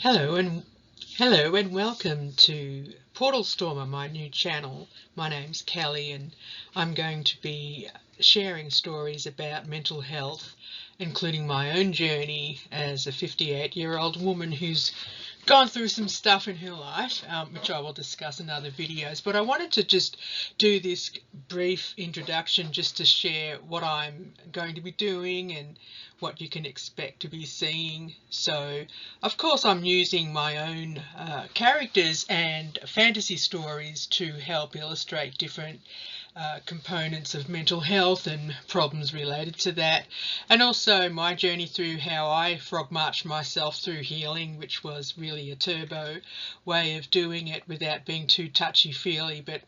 Hello and welcome to Portal Stormer, my new channel. My name's Kelly and I'm going to be sharing stories about mental health, including my own journey as a 58-year-old woman who's gone through some stuff in her life, which I will discuss in other videos. But I wanted to just do this brief introduction just to share what I'm going to be doing and what you can expect to be seeing. So, of course, I'm using my own characters and fantasy stories to help illustrate different components of mental health and problems related to that, and also my journey through how I frog marched myself through healing, which was really a turbo way of doing it without being too touchy-feely, but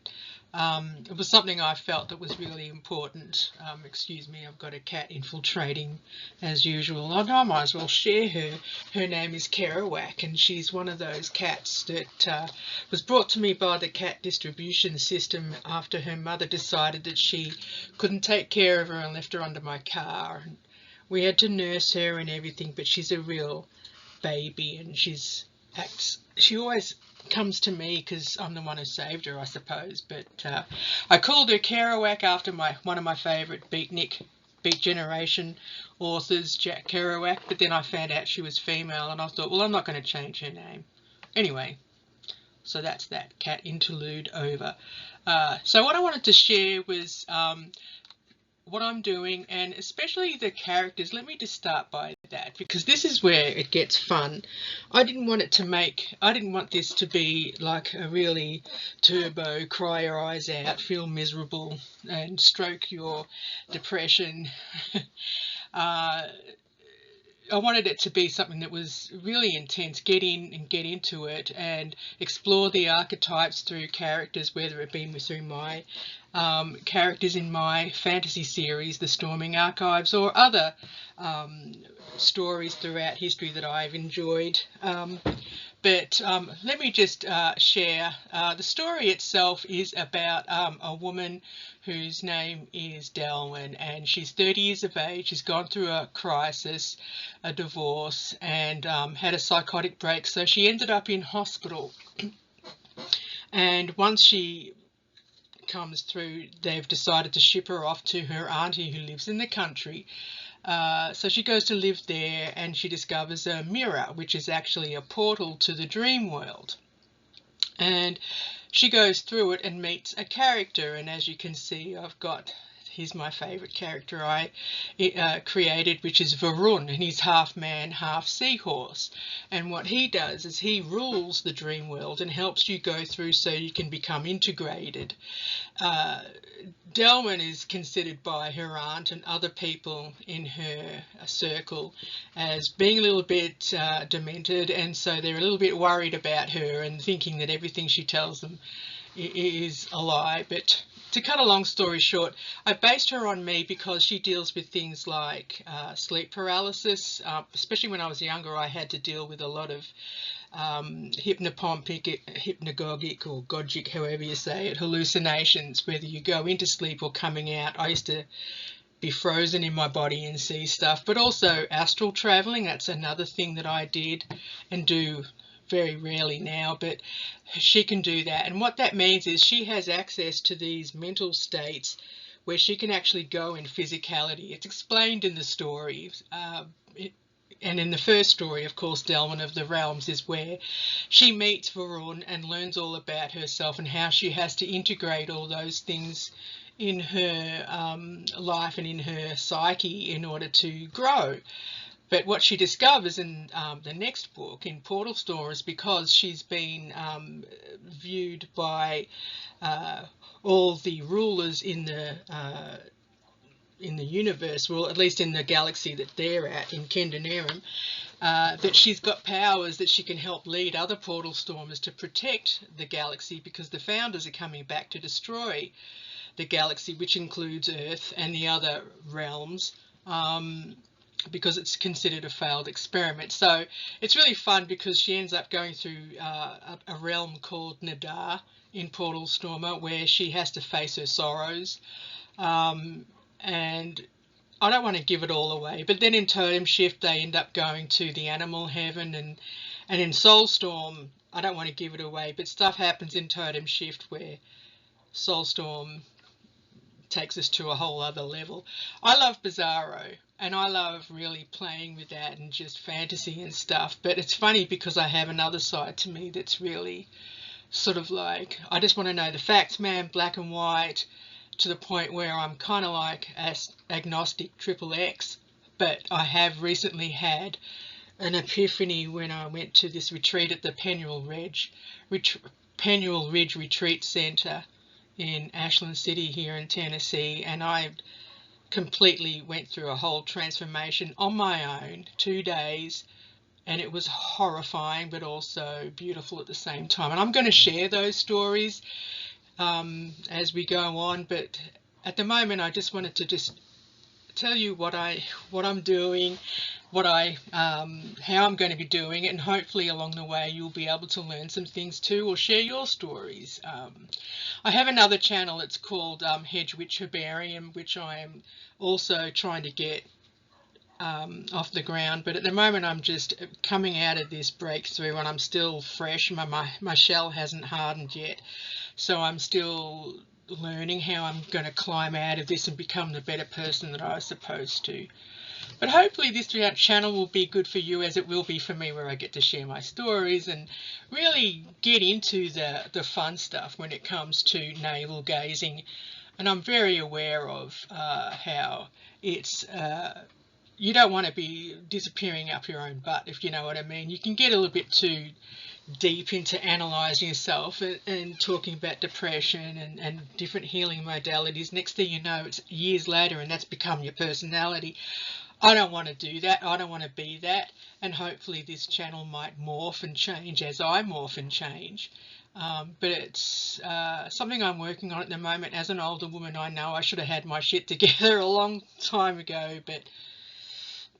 it was something I felt that was really important. Excuse me, I've got a cat infiltrating as usual. I might as well share her. Her name is Kerouac, and she's one of those cats that was brought to me by the cat distribution system after her mother decided that she couldn't take care of her and left her under my car. And we had to nurse her and everything, but she's a real baby, and she always comes to me because I'm the one who saved her, I suppose. But I called her Kerouac after one of my favourite Beat Generation authors, Jack Kerouac, but then I found out she was female and I thought, well, I'm not going to change her name. Anyway, so that's that cat interlude over. So what I wanted to share was what I'm doing, and especially the characters. Let me just start by that, because this is where it gets fun. I didn't want this to be like a really turbo, cry your eyes out, feel miserable and stroke your depression. I wanted it to be something that was really intense. Get in and get into it and explore the archetypes through characters, whether it be through my characters in my fantasy series, The Storming Archives, or other stories throughout history that I've enjoyed. But let me just share. The story itself is about a woman whose name is Delwyn, and she's 30 years of age. She's gone through a crisis, a divorce, and had a psychotic break, so she ended up in hospital. And once she comes through, they've decided to ship her off to her auntie who lives in the country. So she goes to live there, and she discovers a mirror, which is actually a portal to the dream world. And she goes through it and meets a character, and as you can see, he's my favourite character I created, which is Varun, and he's half man, half seahorse. And what he does is he rules the dream world and helps you go through so you can become integrated. Delwyn is considered by her aunt and other people in her circle as being a little bit demented, and so they're a little bit worried about her and thinking that everything she tells them is a lie. But to cut a long story short, I based her on me because she deals with things like sleep paralysis. Especially when I was younger, I had to deal with a lot of hypnagogic or gogic, however you say it, hallucinations, whether you go into sleep or coming out. I used to be frozen in my body and see stuff, but also astral traveling. That's another thing that I did and do very rarely now, but she can do that. And what that means is she has access to these mental states where she can actually go in physicality. It's explained in the story. And in the first story, of course, Delwyn of the Realms, is where she meets Varun and learns all about herself and how she has to integrate all those things in her life and in her psyche in order to grow. But what she discovers in the next book, in Portal Stormer, is because she's been viewed by all the rulers in the universe, well, at least in the galaxy that they're at, in Kendanerum, that she's got powers that she can help lead other portal stormers to protect the galaxy, because the founders are coming back to destroy the galaxy, which includes Earth and the other realms, because it's considered a failed experiment. So it's really fun because she ends up going through a realm called Nadar in Portal Stormer, where she has to face her sorrows. And I don't want to give it all away, but then in Totem Shift they end up going to the animal heaven, and in Soulstorm, I don't want to give it away, but stuff happens in Totem Shift where Soulstorm takes us to a whole other level. I love Bizarro, and I love really playing with that and just fantasy and stuff, but it's funny because I have another side to me that's really sort of like, I just want to know the facts, man, black and white, to the point where I'm kind of like agnostic triple X. But I have recently had an epiphany when I went to this retreat at the Penuel Ridge Retreat Center in Ashland City here in Tennessee, and I completely went through a whole transformation on my own, 2 days, and it was horrifying but also beautiful at the same time. And I'm going to share those stories as we go on, but at the moment I just wanted to just tell you what I'm doing, how I'm going to be doing it, and hopefully along the way you'll be able to learn some things too, or share your stories. I have another channel. It's called Hedge Witch Herbarium, which I am also trying to get off the ground, but at the moment I'm just coming out of this breakthrough and I'm still fresh. My shell hasn't hardened yet, so I'm still learning how I'm going to climb out of this and become the better person that I was supposed to. But hopefully this channel will be good for you, as it will be for me, where I get to share my stories and really get into the fun stuff when it comes to navel gazing. And I'm very aware of how it's you don't want to be disappearing up your own butt, if you know what I mean. You can get a little bit too deep into analysing yourself and talking about depression and different healing modalities. Next thing you know, it's years later and that's become your personality. I don't want to do that. I don't want to be that. And hopefully this channel might morph and change as I morph and change. But it's something I'm working on at the moment. As an older woman, I know I should have had my shit together a long time ago, but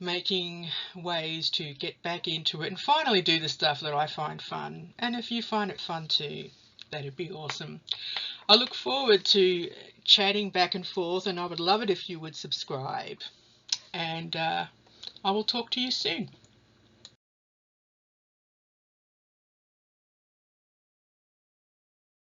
making ways to get back into it and finally do the stuff that I find fun. And if you find it fun too, that'd be awesome. I look forward to chatting back and forth, and I would love it if you would subscribe. And I will talk to you soon.